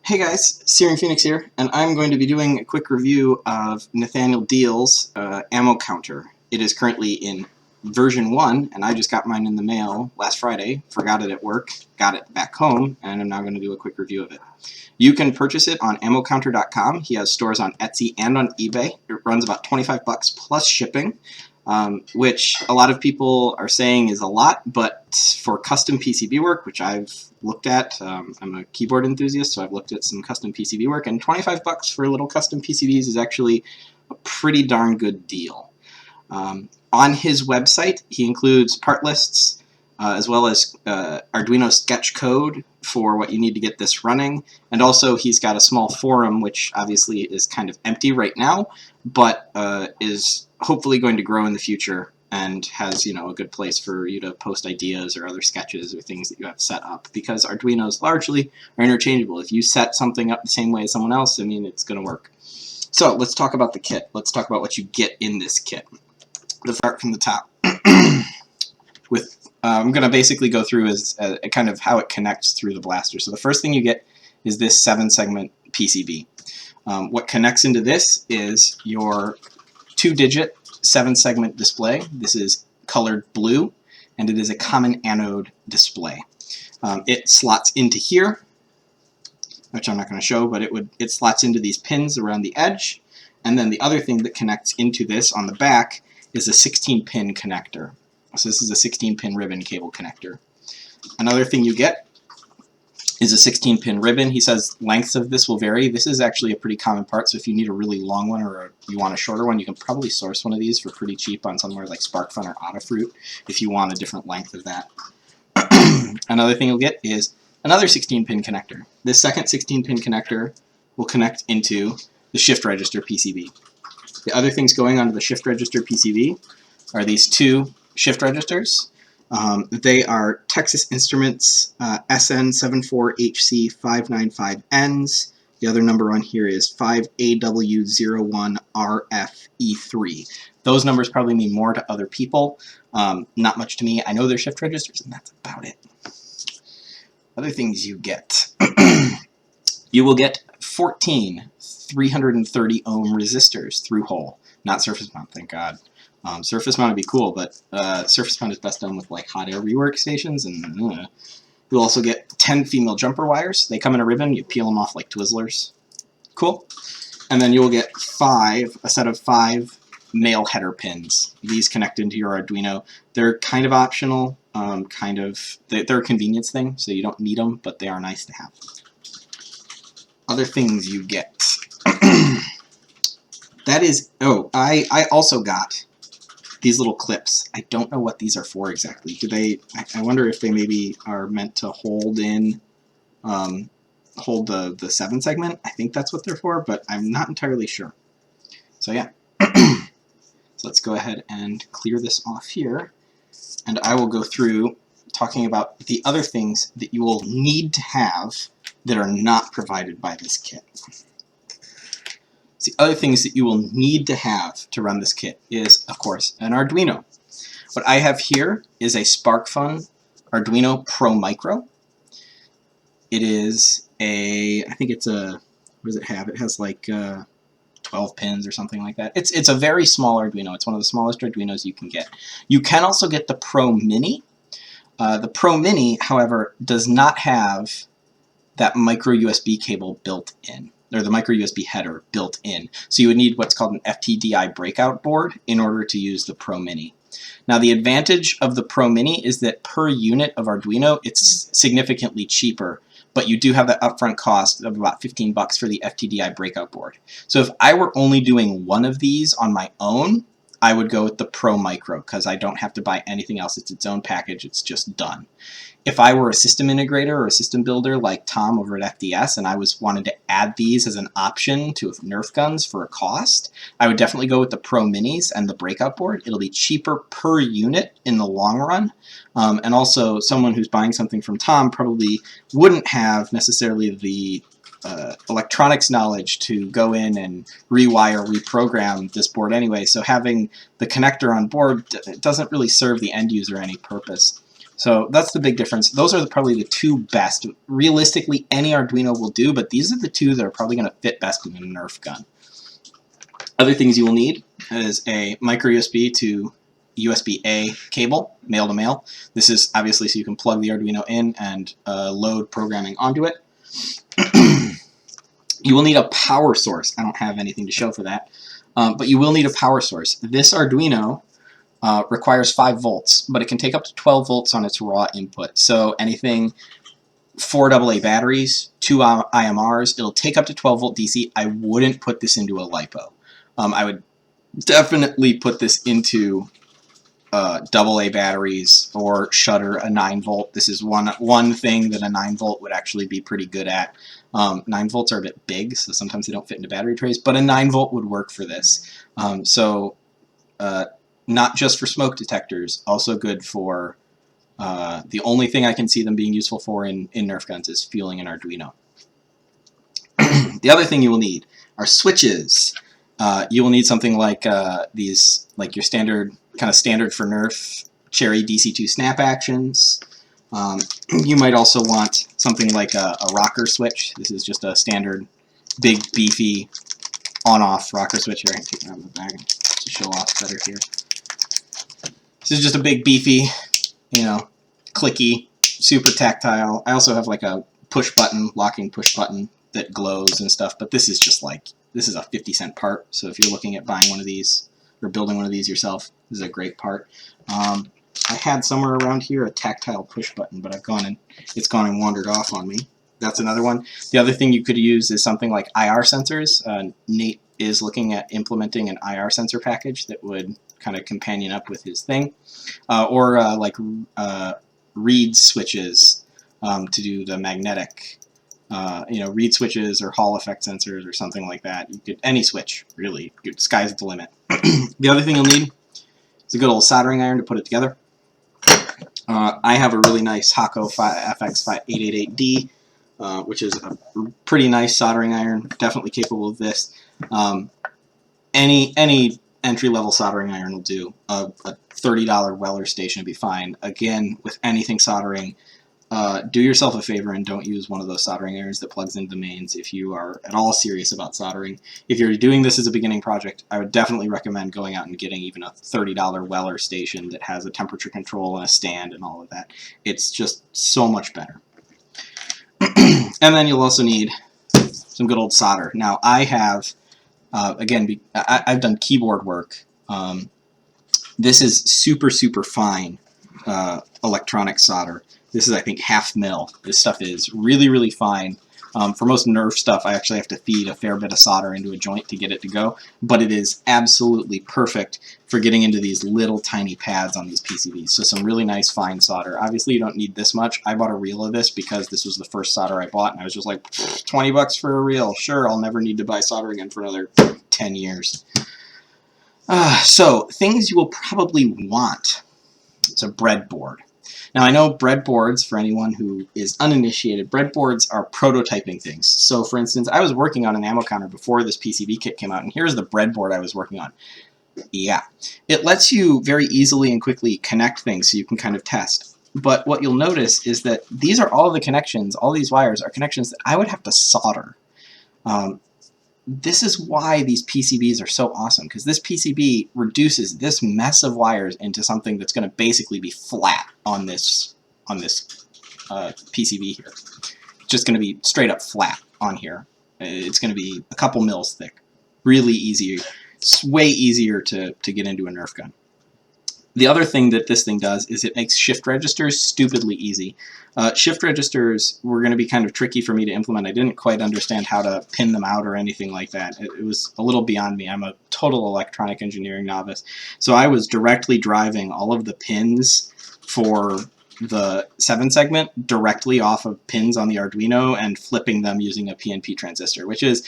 Hey guys, Searing Phoenix here, and I'm going to be doing a quick review of Nathaniel Deal's ammo counter. It is currently in version 1, and I just got mine in the mail last Friday, forgot it at work, got it back home, and I'm now going to do a quick review of it. You can purchase it on ammocounter.com. He has stores on Etsy and on eBay. It runs about 25 bucks plus shipping. Which a lot of people are saying is a lot, but for custom PCB work, which I've looked at, I'm a keyboard enthusiast, so I've looked at some custom PCB work, and 25 bucks for little custom PCBs is actually a pretty darn good deal. On his website, he includes part lists, as well as Arduino sketch code for what you need to get this running, and also he's got a small forum, which obviously is kind of empty right now, but is hopefully going to grow in the future and has, you know, a good place for you to post ideas or other sketches or things that you have set up, because Arduinos largely are interchangeable. If you set something up the same way as someone else, I mean, it's going to work. So let's talk about the kit. Let's talk about what you get in this kit. Let's start from the top. I'm going to basically go through as kind of how it connects through the blaster. So the first thing you get is this 7-segment PCB. What connects into this is your 2-digit 7-segment display. This is colored blue, and it is a common anode display. It slots into here, which I'm not going to show, but it slots into these pins around the edge, and then the other thing that connects into this on the back is a 16-pin connector. So this is a 16-pin ribbon cable connector. Another thing you get is a 16-pin ribbon. He says lengths of this will vary. This is actually a pretty common part, so if you need a really long one or you want a shorter one, you can probably source one of these for pretty cheap on somewhere like SparkFun or Adafruit if you want a different length of that. Another thing you'll get is another 16-pin connector. This second 16-pin connector will connect into the shift register PCB. The other things going onto the shift register PCB are these two shift registers. They are Texas Instruments SN74HC595Ns. The other number on here is 5AW01RFE3. Those numbers probably mean more to other people. Not much to me. I know they're shift registers, and that's about it. Other things you get. You will get 14 330 ohm resistors through hole. Not surface mount, thank God. Surface mount would be cool, but surface mount is best done with like hot air rework stations, and you'll also get 10 female jumper wires. They come in a ribbon, you peel them off like Twizzlers. Cool. And then you'll get a set of 5 male header pins. These connect into your Arduino. They're kind of optional, they're a convenience thing, so you don't need them, but they are nice to have. Other things you get. That is, I also got these little clips. I don't know what these are for exactly. I wonder if they maybe are meant to hold the 7-segment. I think that's what they're for, but I'm not entirely sure. So yeah. So let's go ahead and clear this off here, and I will go through talking about the other things that you will need to have that are not provided by this kit. So the other things that you will need to have to run this kit is, of course, an Arduino. What I have here is a SparkFun Arduino Pro Micro. It is I think it's what does it have? It has like 12 pins or something like that. It's a very small Arduino. It's one of the smallest Arduinos you can get. You can also get the Pro Mini. The Pro Mini, however, does not have that micro USB cable built in, or the micro USB header built in. So you would need what's called an FTDI breakout board in order to use the Pro Mini. Now the advantage of the Pro Mini is that per unit of Arduino, it's significantly cheaper, but you do have that upfront cost of about 15 bucks for the FTDI breakout board. So if I were only doing one of these on my own, I would go with the Pro Micro, because I don't have to buy anything else. It's its own package. It's just done. If I were a system integrator or a system builder like Tom over at FDS, and I wanted to add these as an option to Nerf guns for a cost, I would definitely go with the Pro Minis and the breakout board. It'll be cheaper per unit in the long run. And also, someone who's buying something from Tom probably wouldn't have necessarily the electronics knowledge to go in and rewire, reprogram this board anyway, so having the connector on board doesn't really serve the end user any purpose. So that's the big difference. Those are probably the two best. Realistically, any Arduino will do, but these are the two that are probably going to fit best in a Nerf gun. Other things you will need is a micro USB to USB-A cable, male to male. This is obviously so you can plug the Arduino in and load programming onto it. You will need a power source. I don't have anything to show for that, but you will need a power source. This Arduino requires 5 volts, but it can take up to 12 volts on its raw input. So anything 4 AA batteries, 2 IMRs, it'll take up to 12 volt DC. I wouldn't put this into a LiPo. I would definitely put this into AA batteries or shutter a 9 volt. This is one thing that a 9 volt would actually be pretty good at. 9 volts are a bit big, so sometimes they don't fit into battery trays, but a 9 volt would work for this. Not just for smoke detectors, also good for the only thing I can see them being useful for in Nerf guns is fueling an Arduino. The other thing you will need are switches. You will need something like these, like your standard for Nerf Cherry DC2 snap actions. You might also want something like a rocker switch. This is just a standard big beefy on-off rocker switch. Here, I can take it out of the bag to show off better here. This is just a big beefy, clicky, super tactile. I also have like a push button, locking push button that glows and stuff, but this is just like, this is a 50-cent part, so if you're looking at buying one of these or building one of these yourself, this is a great part. I had somewhere around here a tactile push button, but it's gone and wandered off on me. That's another one. The other thing you could use is something like IR sensors. Nate is looking at implementing an IR sensor package that would kind of companion up with his thing, or reed switches to do the magnetic, reed switches or Hall effect sensors or something like that. You could any switch really. Sky's the limit. The other thing you'll need is a good old soldering iron to put it together. I have a really nice Hakko FX888D, which is a pretty nice soldering iron, definitely capable of this. Any entry-level soldering iron will do. A $30 Weller station would be fine. Again, with anything soldering, do yourself a favor and don't use one of those soldering irons that plugs into the mains if you are at all serious about soldering. If you're doing this as a beginning project, I would definitely recommend going out and getting even a $30 Weller station that has a temperature control and a stand and all of that. It's just so much better. And then you'll also need some good old solder. Now I have, again, I've done keyboard work. This is super, super fine electronic solder. This is, I think, 1/2 mil. This stuff is really, really fine. For most Nerf stuff, I actually have to feed a fair bit of solder into a joint to get it to go, but it is absolutely perfect for getting into these little tiny pads on these PCBs. So some really nice fine solder. Obviously, you don't need this much. I bought a reel of this because this was the first solder I bought, and I was just like, 20 bucks for a reel. Sure, I'll never need to buy solder again for another 10 years. So, things you will probably want. It's a breadboard. Now, I know breadboards, for anyone who is uninitiated, breadboards are prototyping things. So, for instance, I was working on an ammo counter before this PCB kit came out, and here's the breadboard I was working on. Yeah. It lets you very easily and quickly connect things so you can kind of test. But what you'll notice is that these are all the connections, all these wires are connections that I would have to solder. This is why these PCBs are so awesome, because this PCB reduces this mess of wires into something that's going to basically be flat on this PCB here. It's just going to be straight up flat on here. It's going to be a couple mils thick. Really easy. It's way easier to get into a Nerf gun. The other thing that this thing does is it makes shift registers stupidly easy. Shift registers were going to be kind of tricky for me to implement. I didn't quite understand how to pin them out or anything like that. It was a little beyond me. I'm a total electronic engineering novice. So I was directly driving all of the pins for the 7 segment directly off of pins on the Arduino and flipping them using a PNP transistor, which is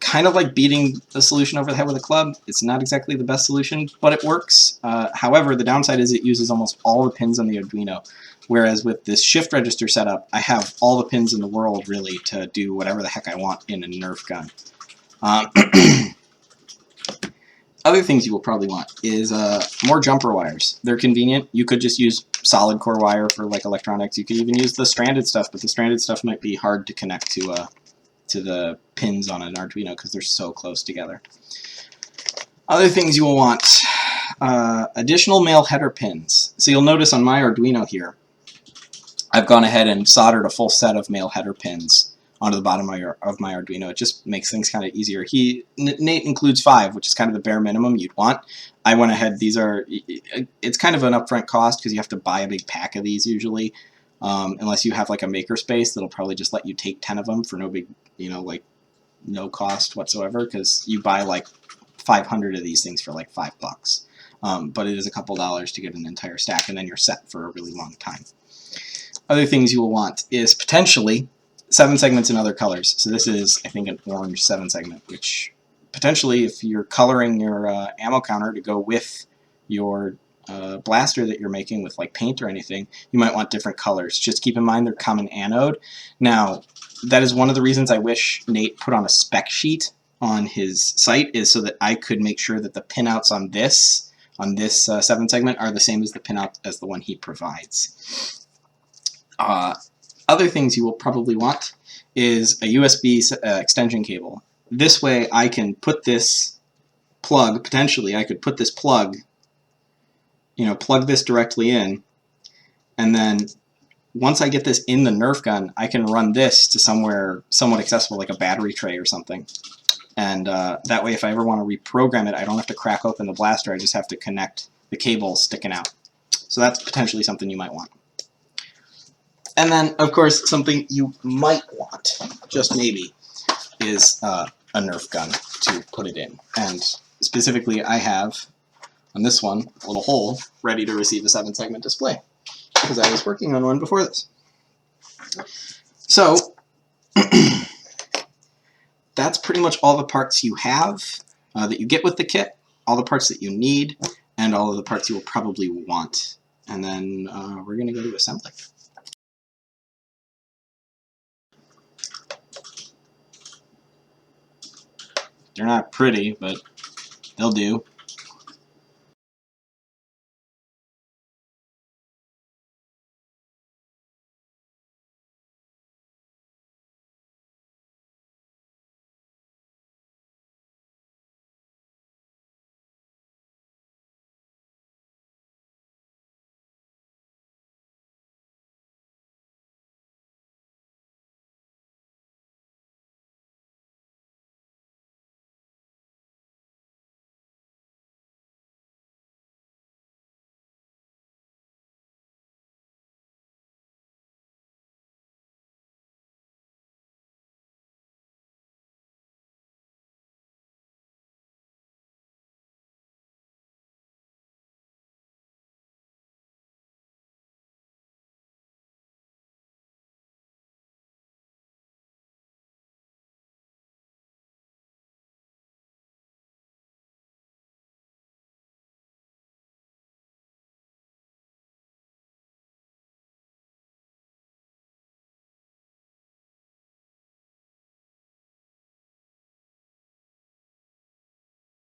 kind of like beating the solution over the head with a club. It's not exactly the best solution, but it works. However, the downside is it uses almost all the pins on the Arduino, whereas with this shift register setup, I have all the pins in the world, really, to do whatever the heck I want in a Nerf gun. Other things you will probably want is more jumper wires. They're convenient. You could just use solid core wire for like electronics. You could even use the stranded stuff, but the stranded stuff might be hard to connect to the pins on an Arduino because they're so close together. Other things you will want, additional male header pins. So you'll notice on my Arduino here, I've gone ahead and soldered a full set of male header pins onto the bottom of my Arduino. It just makes things kind of easier. Nate includes 5, which is kind of the bare minimum you'd want. I went ahead, it's kind of an upfront cost because you have to buy a big pack of these usually, unless you have like a makerspace that'll probably just let you take 10 of them for no big, like no cost whatsoever, because you buy like 500 of these things for like $5. But it is a couple dollars to get an entire stack, and then you're set for a really long time. Other things you will want is potentially 7 segments in other colors. So this is, I think, an orange 7 segment, which potentially, if you're coloring your ammo counter to go with your blaster that you're making with like paint or anything, you might want different colors. Just keep in mind they're common anode. Now, that is one of the reasons I wish Nate put on a spec sheet on his site, is so that I could make sure that the pinouts on this 7 segment are the same as the pinout as the one he provides. Other things you will probably want is a USB extension cable. This way I can put this plug, potentially I could put this plug, plug this directly in, and then once I get this in the Nerf gun, I can run this to somewhere somewhat accessible, like a battery tray or something. And that way, if I ever want to reprogram it, I don't have to crack open the blaster, I just have to connect the cable sticking out. So that's potentially something you might want. And then, of course, something you might want, just maybe, is a Nerf gun to put it in. And specifically, I have, on this one, a little hole ready to receive a 7-segment display, because I was working on one before this. So, that's pretty much all the parts you have that you get with the kit, all the parts that you need, and all of the parts you will probably want. And then we're going to go to assembly. They're not pretty, but they'll do.